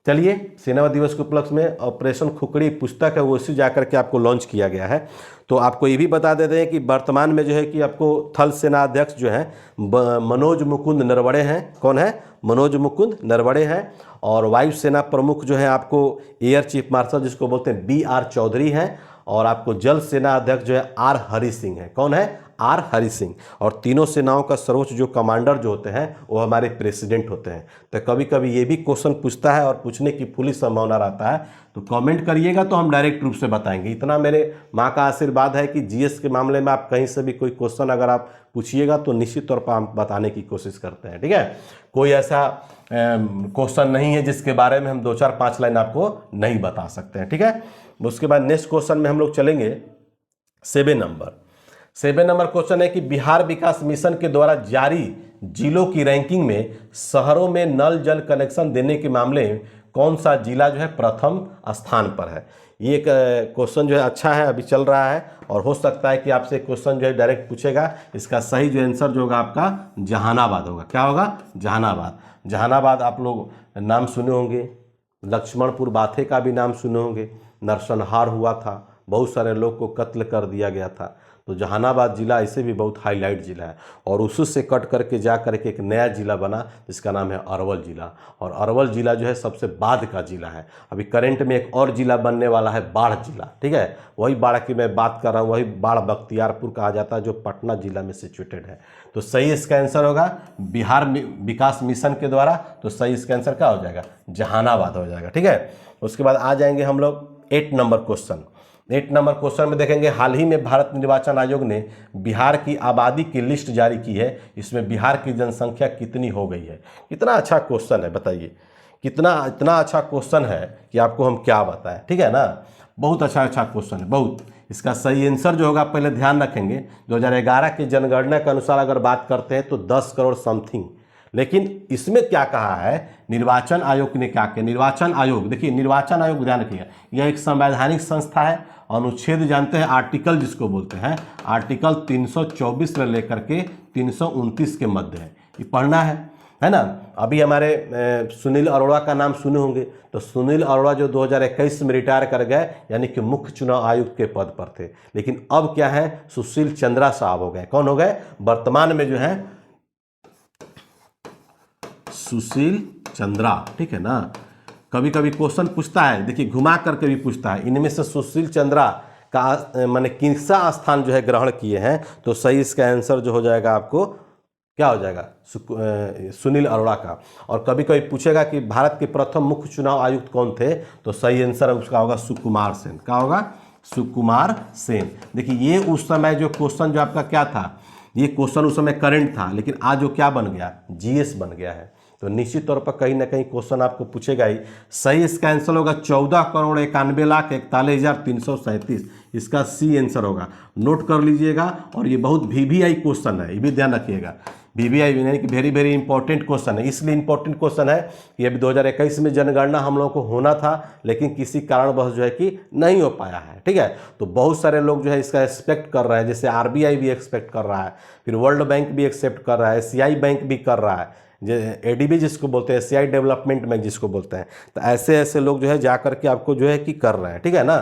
चलिए, सेना दिवस के उपलक्ष्य में ऑपरेशन खुकड़ी पुस्तक है वो इसी जाकर के आपको लॉन्च किया गया है। तो आपको ये भी बता देते हैं कि वर्तमान में जो है कि आपको थल सेना अध्यक्ष जो है मनोज मुकुंद नरवणे हैं। कौन है? मनोज मुकुंद नरवणे हैं। और वायुसेना प्रमुख जो है आपको एयर चीफ मार्शल जिसको बोलते हैं BR चौधरी हैं। और आपको जल सेना अध्यक्ष जो है R हरि सिंह है। कौन है? R हरि सिंह। और तीनों सेनाओं का सर्वोच्च जो कमांडर जो होते हैं वो हमारे प्रेसिडेंट होते हैं। तो कभी कभी ये भी क्वेश्चन पूछता है और पूछने की पूरी संभावना रहता है, तो कमेंट करिएगा तो हम डायरेक्ट रूप से बताएंगे। इतना मेरे माँ का आशीर्वाद है कि GS के मामले में आप कहीं से भी कोई क्वेश्चन अगर आप पूछिएगा तो निश्चित तौर पर हम बताने की कोशिश करते हैं। ठीक है, कोई ऐसा क्वेश्चन नहीं है जिसके बारे में हम 2-4-5 लाइन आपको नहीं बता सकते हैं। ठीक है, उसके बाद नेक्स्ट क्वेश्चन में हम लोग चलेंगे 7 नंबर क्वेश्चन है कि बिहार विकास मिशन के द्वारा जारी जिलों की रैंकिंग में शहरों में नल जल कनेक्शन देने के मामले में कौन सा जिला जो है प्रथम स्थान पर है। ये एक क्वेश्चन जो है अच्छा है, अभी चल रहा है और हो सकता है कि आपसे क्वेश्चन जो है डायरेक्ट पूछेगा। इसका सही जो आंसर जो होगा आपका जहानाबाद होगा। क्या होगा? जहानाबाद। जहानाबाद आप लोग नाम सुने होंगे, लक्ष्मणपुर बाथे का भी नाम सुने होंगे। नरसंहार हुआ था, बहुत सारे लोग को कत्ल कर दिया गया था। तो जहानाबाद जिला ऐसे भी बहुत हाईलाइट जिला है और उसी से कट करके जा करके एक नया जिला बना जिसका नाम है अरवल जिला। और अरवल जिला जो है सबसे बाद का जिला है। अभी करंट में एक और जिला बनने वाला है बाढ़ जिला। ठीक है, वही बाढ़ की मैं बात कर रहा हूँ, वही बाढ़ बख्तियारपुर कहा जाता है जो पटना जिला में सिचुएटेड है। तो सही इसका आंसर होगा बिहार विकास मिशन के द्वारा। तो सही इसका आंसर क्या हो जाएगा? जहानाबाद हो जाएगा। ठीक है, उसके बाद आ जाएंगे हम लोग 8 नंबर क्वेश्चन। 8 नंबर क्वेश्चन में देखेंगे हाल ही में भारत निर्वाचन आयोग ने बिहार की आबादी की लिस्ट जारी की है। इसमें बिहार की जनसंख्या कितनी हो गई है? कितना अच्छा क्वेश्चन है, बताइए। इतना अच्छा क्वेश्चन है कि आपको हम क्या बताएं। ठीक है ना, बहुत अच्छा क्वेश्चन है, बहुत। इसका सही आंसर जो होगा पहले ध्यान रखेंगे 2011 की जनगणना के अनुसार अगर बात करते हैं तो 10 करोड़ समथिंग। लेकिन इसमें क्या कहा है निर्वाचन आयोग ने? क्या किया निर्वाचन आयोग? देखिए, निर्वाचन आयोग ध्यान रखिएगा, यह एक संवैधानिक संस्था है। अनुच्छेद जानते हैं, आर्टिकल जिसको बोलते हैं, आर्टिकल 324 से लेकर के 329 के मध्य है। ये पढ़ना है ना। अभी हमारे सुनील अरोड़ा का नाम सुने होंगे। तो सुनील अरोड़ा जो 2021 में रिटायर कर गए, यानी कि मुख्य चुनाव आयुक्त के पद पर थे। लेकिन अब क्या है, सुशील चंद्रा साहब हो गए। कौन हो गए? वर्तमान में जो है सुशील चंद्रा। ठीक है ना, कभी कभी क्वेश्चन पूछता है, देखिए घुमा करके भी पूछता है, इनमें से सुशील चंद्रा का माने किसका स्थान जो है ग्रहण किए हैं। तो सही इसका आंसर जो हो जाएगा आपको क्या हो जाएगा? सुनील अरोड़ा का। और कभी कभी पूछेगा कि भारत के प्रथम मुख्य चुनाव आयुक्त कौन थे, तो सही आंसर उसका होगा सुकुमार सेन। क्या होगा? सुकुमार सेन। देखिए, ये उस समय जो क्वेश्चन जो आपका क्या था, ये क्वेश्चन उस समय करंट था, लेकिन आज जो क्या बन गया? GS बन गया है। तो निश्चित तौर पर कहीं ना कहीं क्वेश्चन आपको पूछेगा ही। सही इसका आंसर होगा 14,91,91,337। इसका C आंसर होगा, नोट कर लीजिएगा। और ये बहुत VVI क्वेश्चन है, ये भी ध्यान रखिएगा। VVI यानी कि वेरी वेरी इंपॉर्टेंट क्वेश्चन है। इसलिए इंपॉर्टेंट क्वेश्चन है कि अभी 2021 में जनगणना हम लोगों को होना था, लेकिन किसी कारणवश जो है कि नहीं हो पाया है। ठीक है, तो बहुत सारे लोग जो है इसका एक्सपेक्ट कर रहे हैं, जैसे RBI भी एक्सपेक्ट कर रहा है, फिर वर्ल्ड बैंक भी एक्सेप्ट कर रहा है, SCI बैंक भी कर रहा है, ADB जिसको बोलते हैं, SCI डेवलपमेंट बैंक जिसको बोलते हैं। तो ऐसे लोग जो है जा करके आपको जो है कि कर रहे हैं। ठीक है ना,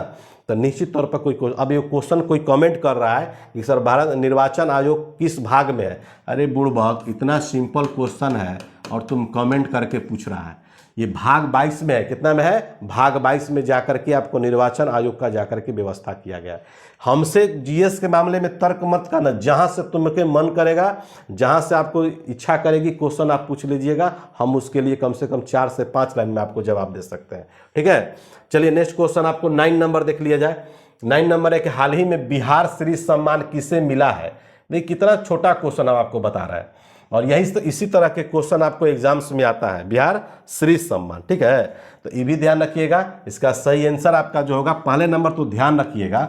तो निश्चित तौर पर कोई अब ये क्वेश्चन कोई कमेंट कर रहा है कि सर भारत निर्वाचन आयोग किस भाग में है। अरे बुड़बक, इतना सिंपल क्वेश्चन है और तुम कमेंट करके पूछ रहा है। ये भाग 22 में है। कितना में है? भाग 22 में जाकर के आपको निर्वाचन आयोग का जाकर के व्यवस्था किया गया है। हमसे GS के मामले में तर्क मत करना, जहां से तुमके मन करेगा, जहां से आपको इच्छा करेगी क्वेश्चन आप पूछ लीजिएगा। हम उसके लिए कम से कम 4 से 5 लाइन में आपको जवाब दे सकते हैं। ठीक है, चलिए नेक्स्ट क्वेश्चन आपको 9 नंबर देख लिया जाए। 9 नंबर है कि हाल ही में बिहार श्री सम्मान किसे मिला है। देखिए कितना छोटा क्वेश्चन आपको बता रहा है, और यही इसी तरह के क्वेश्चन आपको एग्जाम्स में आता है, बिहार श्री सम्मान। ठीक है, तो ये भी ध्यान रखिएगा। इसका सही आंसर आपका जो होगा, पहले नंबर तो ध्यान रखिएगा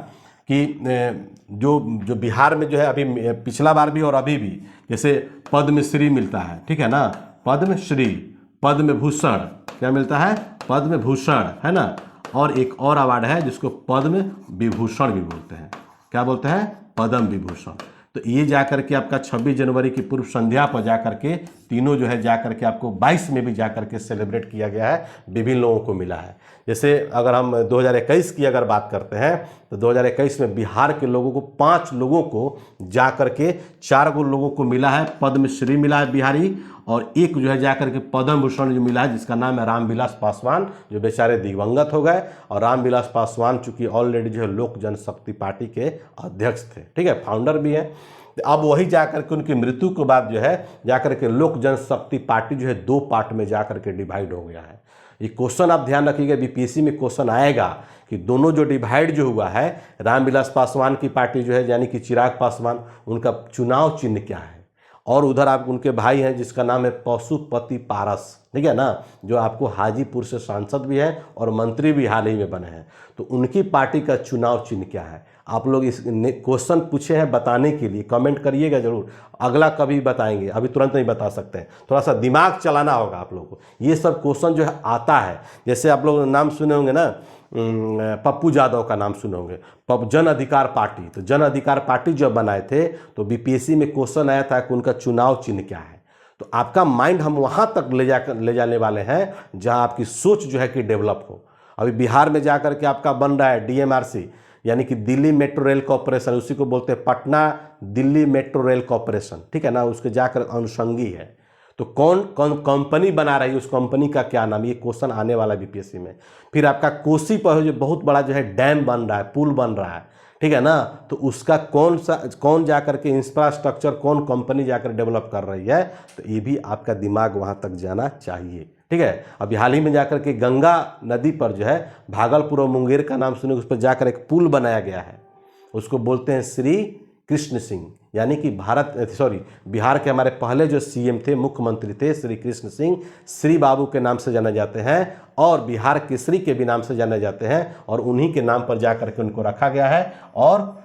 कि जो बिहार में जो है अभी पिछला बार भी और अभी भी जैसे पद्मश्री मिलता है। ठीक है ना, पद्मश्री, पद्म भूषण, क्या मिलता है? पद्म भूषण, है ना। और एक और अवार्ड है जिसको पद्म विभूषण भी बोलते हैं। क्या बोलते हैं? पद्म विभूषण। तो ये जाकर के आपका 26 जनवरी की पूर्व संध्या पर जाकर के तीनों जो है जाकर के आपको 22 में भी जाकर के सेलिब्रेट किया गया है, विभिन्न लोगों को मिला है। जैसे अगर हम 2021 की अगर बात करते हैं तो 2021 में बिहार के लोगों को 5 लोगों को जाकर के 4 लोगों को मिला है, पद्मश्री मिला है बिहारी, और एक जो है जाकर के पद्म भूषण जो मिला है जिसका नाम है रामविलास पासवान, जो बेचारे दिवंगत हो गए। और रामविलास पासवान चूंकि ऑलरेडी जो है लोक जनशक्ति पार्टी के अध्यक्ष थे, ठीक है, फाउंडर भी हैं। अब वही जाकर के उनकी मृत्यु के बाद जो है जाकर के लोक जनशक्ति पार्टी जो है 2 पार्ट में जाकर के डिवाइड हो गया है। ये क्वेश्चन आप ध्यान रखिएगा, बीपीएससी में क्वेश्चन आएगा कि दोनों जो डिवाइड जो हुआ है, रामविलास पासवान की पार्टी जो है यानी कि चिराग पासवान, उनका चुनाव चिन्ह क्या है, और उधर आप उनके भाई हैं जिसका नाम है पशुपति पारस, ठीक है ना, जो आपको हाजीपुर से सांसद भी है और मंत्री भी हाल ही में बने हैं। तो उनकी पार्टी का चुनाव चिन्ह क्या है? आप लोग इस क्वेश्चन पूछे हैं बताने के लिए, कमेंट करिएगा जरूर, अगला कभी बताएंगे, अभी तुरंत नहीं बता सकते हैं, थोड़ा सा दिमाग चलाना होगा आप लोगों को। ये सब क्वेश्चन जो है आता है, जैसे आप लोग नाम सुने होंगे ना, पप्पू यादव का नाम सुने होंगे, जन अधिकार पार्टी। तो जन अधिकार पार्टी जब बनाए थे तो बीपीएससी में क्वेश्चन आया था कि उनका चुनाव चिन्ह क्या है। तो आपका माइंड हम वहां तक ले जाने वाले हैं जहां आपकी सोच जो है कि डेवलप हो। अभी बिहार में जाकर के आपका बन रहा है डीएमआरसी, यानी कि दिल्ली मेट्रो रेल कॉरपोरेशन, उसी को बोलते हैं Patna Delhi metro rail corporation, ठीक है ना, उसके जाकर अनुषंगी है। तो कौन कौन कंपनी बना रही है, उस कंपनी का क्या नाम, ये क्वेश्चन आने वाला है बीपीएससी में। फिर आपका कोसी पर जो बहुत बड़ा जो है डैम बन रहा है, पुल बन रहा है, ठीक है ना, तो उसका कौन जाकर के इंफ्रास्ट्रक्चर, कौन कंपनी जाकर डेवलप कर रही है, तो ये भी आपका दिमाग वहां तक जाना चाहिए, ठीक है। अभी हाल ही में जाकर के गंगा नदी पर जो है भागलपुर और मुंगेर का नाम सुने, उस पर जाकर एक पुल बनाया गया है, उसको बोलते हैं श्री कृष्ण सिंह, यानी कि बिहार के हमारे पहले जो सीएम थे, मुख्यमंत्री थे, श्री कृष्ण सिंह, श्री बाबू के नाम से जाने जाते हैं और बिहार केसरी के भी नाम से जाने जाते हैं, और उन्हीं के नाम पर जाकर के उनको रखा गया है। और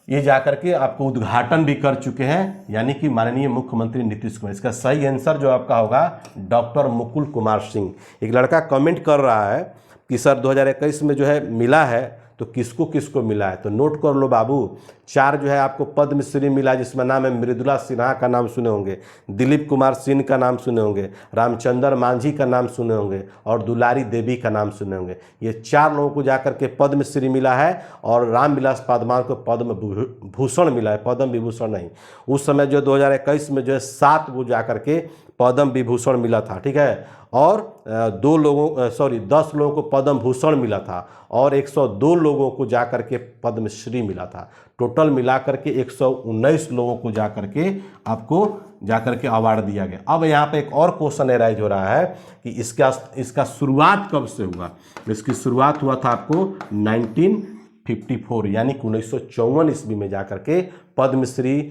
ये जाकर के आपको उद्घाटन भी कर चुके हैं, यानी कि माननीय मुख्यमंत्री नीतीश कुमार। इसका सही आंसर जो आपका होगा डॉक्टर मुकुल कुमार सिंह। एक लड़का कमेंट कर रहा है कि सर 2021 में जो है मिला है, तो किसको किसको मिला है, तो नोट कर लो बाबू। 4 जो है आपको पद्मश्री मिला, जिसमें नाम है मृदुला सिन्हा का नाम सुने होंगे, दिलीप कुमार सिंह का नाम सुने होंगे, रामचंद्र मांझी का नाम सुने होंगे, और दुलारी देवी का नाम सुने होंगे। ये 4 लोगों को जाकर के पद्मश्री मिला है, और रामविलास पासवान को पद्म भूषण मिला है, पद्म विभूषण नहीं। उस समय जो 2021 में जो है 7 को जाकर के पद्म विभूषण मिला था, ठीक है, और 10 लोगों को पद्म भूषण मिला था, और 102 लोगों को जाकर के पद्मश्री मिला था। टोटल मिलाकर के 119 लोगों को जाकर के आपको जाकर के अवार्ड दिया गया। अब यहाँ पे एक और क्वेश्चन एराइज हो रहा है कि इसका शुरुआत कब से हुआ। इसकी शुरुआत हुआ था आपको 1954, यानी कि 1954 ईस्वी में जाकर के पद्मश्री,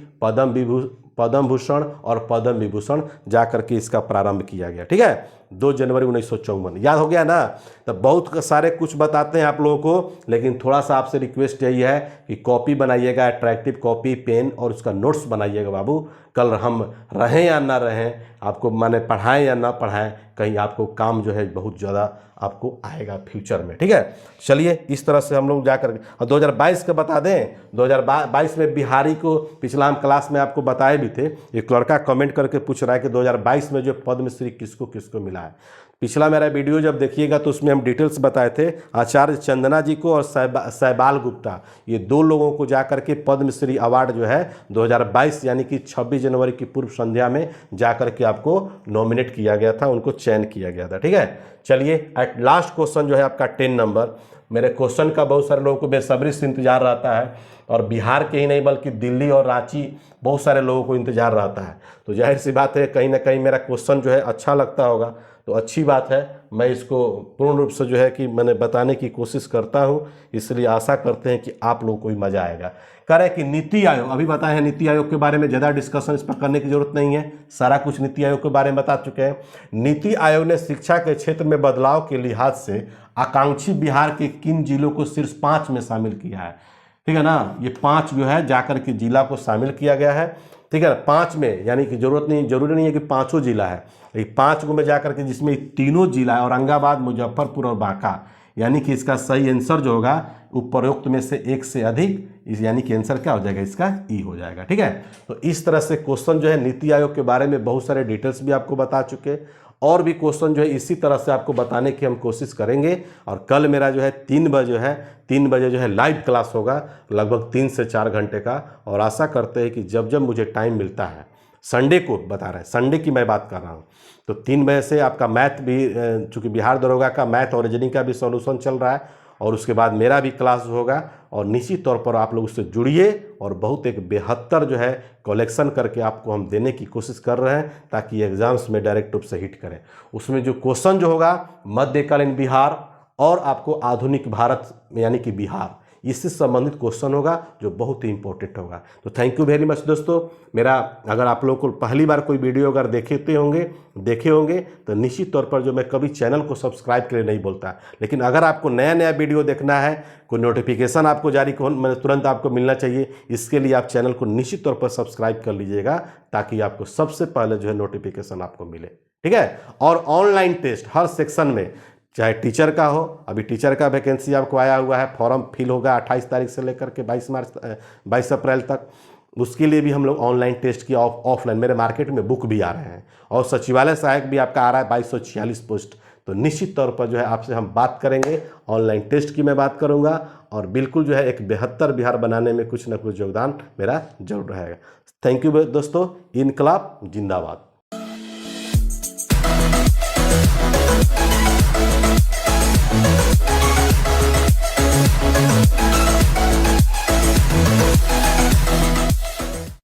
पद्म भूषण और पद्म विभूषण जाकर के इसका प्रारंभ किया गया, ठीक है, 2 जनवरी 1954। याद हो गया ना। तो बहुत सारे कुछ बताते हैं आप लोगों को, लेकिन थोड़ा सा आपसे रिक्वेस्ट यही है कि कॉपी बनाइएगा, अट्रैक्टिव कॉपी, पेन, और उसका नोट्स बनाइएगा बाबू। कल हम रहें या ना रहें, आपको माने पढ़ाएं या ना पढ़ाएं, कहीं आपको काम जो है बहुत ज़्यादा आपको आएगा फ्यूचर में, ठीक है। चलिए इस तरह से हम लोग जाकर, और 2022 का बता दें, 2022 में बिहारी को पिछला हम क्लास में आपको बताए भी थे। एक लड़का कमेंट करके पूछ रहा है कि 2022 में जो पद्मश्री किसको किसको मिला है। पिछला मेरा वीडियो जब देखिएगा तो उसमें हम डिटेल्स बताए थे। आचार्य चंदना जी को और सैबाल गुप्ता, ये 2 लोगों को जाकर के पद्मश्री अवार्ड जो है 2022 यानी कि 26 जनवरी की पूर्व संध्या में जाकर के आपको नॉमिनेट किया गया था, उनको चयन किया गया था, ठीक है। चलिए एट लास्ट क्वेश्चन जो है आपका 10 नंबर। मेरे क्वेश्चन का बहुत सारे लोगों को बेसब्री से इंतजार रहता है, और बिहार के ही नहीं बल्कि दिल्ली और रांची बहुत सारे लोगों को इंतजार रहता है। तो जाहिर सी बात है कहीं ना कहीं मेरा क्वेश्चन जो है अच्छा लगता होगा, तो अच्छी बात है। मैं इसको पूर्ण रूप से जो है कि मैंने बताने की कोशिश करता हूं, इसलिए आशा करते हैं कि आप लोगों को भी मजा आएगा। कह रहे हैं कि नीति आयोग, अभी बताए हैं नीति आयोग के बारे में ज़्यादा डिस्कशन इस पर करने की जरूरत नहीं है, सारा कुछ नीति आयोग के बारे में बता चुके हैं। नीति आयोग ने शिक्षा के क्षेत्र में बदलाव के लिहाज से आकांक्षी बिहार के किन जिलों को शीर्ष 5 में शामिल किया है, ठीक है ना। ये 5 जो है जाकर के जिला को शामिल किया गया है, ठीक है। 5 में, यानी कि जरूरी नहीं है कि 5 जिला है, ये 5 में जाकर के, जिसमें 3 जिला है, औरंगाबाद, मुजफ्फरपुर और बांका, यानी कि इसका सही आंसर जो होगा उपरोक्त में से एक से अधिक, यानी कि आंसर क्या हो जाएगा, इसका ई हो जाएगा। ठीक है, तो इस तरह से क्वेश्चन जो है नीति आयोग के बारे में बहुत सारे डिटेल्स भी आपको बता चुके, और भी क्वेश्चन जो है इसी तरह से आपको बताने की हम कोशिश करेंगे। और कल मेरा जो है 3 बजे जो है लाइव क्लास होगा, लगभग 3 से 4 घंटे का। और आशा करते हैं कि जब जब मुझे टाइम मिलता है, संडे को बता रहे हैं, संडे की मैं बात कर रहा हूँ, तो 3 बजे से आपका मैथ भी, चूँकि बिहार दरोगा का मैथ और रीजनिंग का भी सॉल्यूशन चल रहा है, और उसके बाद मेरा भी क्लास होगा। और निश्चित तौर पर आप लोग उससे जुड़िए, और बहुत एक बेहतर जो है कलेक्शन करके आपको हम देने की कोशिश कर रहे हैं, ताकि एग्जाम्स में डायरेक्ट रूप से हिट करें। उसमें जो क्वेश्चन जो होगा मध्यकालीन बिहार और आपको आधुनिक भारत यानी कि बिहार, इससे संबंधित क्वेश्चन होगा जो बहुत ही इंपॉर्टेंट होगा। तो थैंक यू वेरी मच दोस्तों। मेरा अगर आप लोगों को पहली बार कोई वीडियो अगर देखे होंगे तो निश्चित तौर पर जो मैं कभी चैनल को सब्सक्राइब के लिए नहीं बोलता, लेकिन अगर आपको नया वीडियो देखना है, कोई नोटिफिकेशन आपको जारी तुरंत आपको मिलना चाहिए, इसके लिए आप चैनल को निश्चित तौर पर सब्सक्राइब कर लीजिएगा, ताकि आपको सबसे पहले जो है नोटिफिकेशन आपको मिले। ठीक है, और ऑनलाइन टेस्ट हर सेक्शन में, चाहे टीचर का हो, अभी टीचर का वैकेंसी आपको आया हुआ है, फॉर्म फिल होगा 28 तारीख से लेकर के 22 अप्रैल तक। उसके लिए भी हम लोग ऑनलाइन टेस्ट की ऑफलाइन, मेरे मार्केट में बुक भी आ रहे हैं, और सचिवालय सहायक भी आपका आ रहा है 2246 पोस्ट। तो निश्चित तौर पर जो है आपसे हम बात करेंगे, ऑनलाइन टेस्ट की मैं बात करूंगा, और बिल्कुल जो है एक बेहतर बिहार बनाने में कुछ ना कुछ योगदान मेरा जरूर रहेगा। थैंक यू दोस्तों। इनकलाब जिंदाबाद।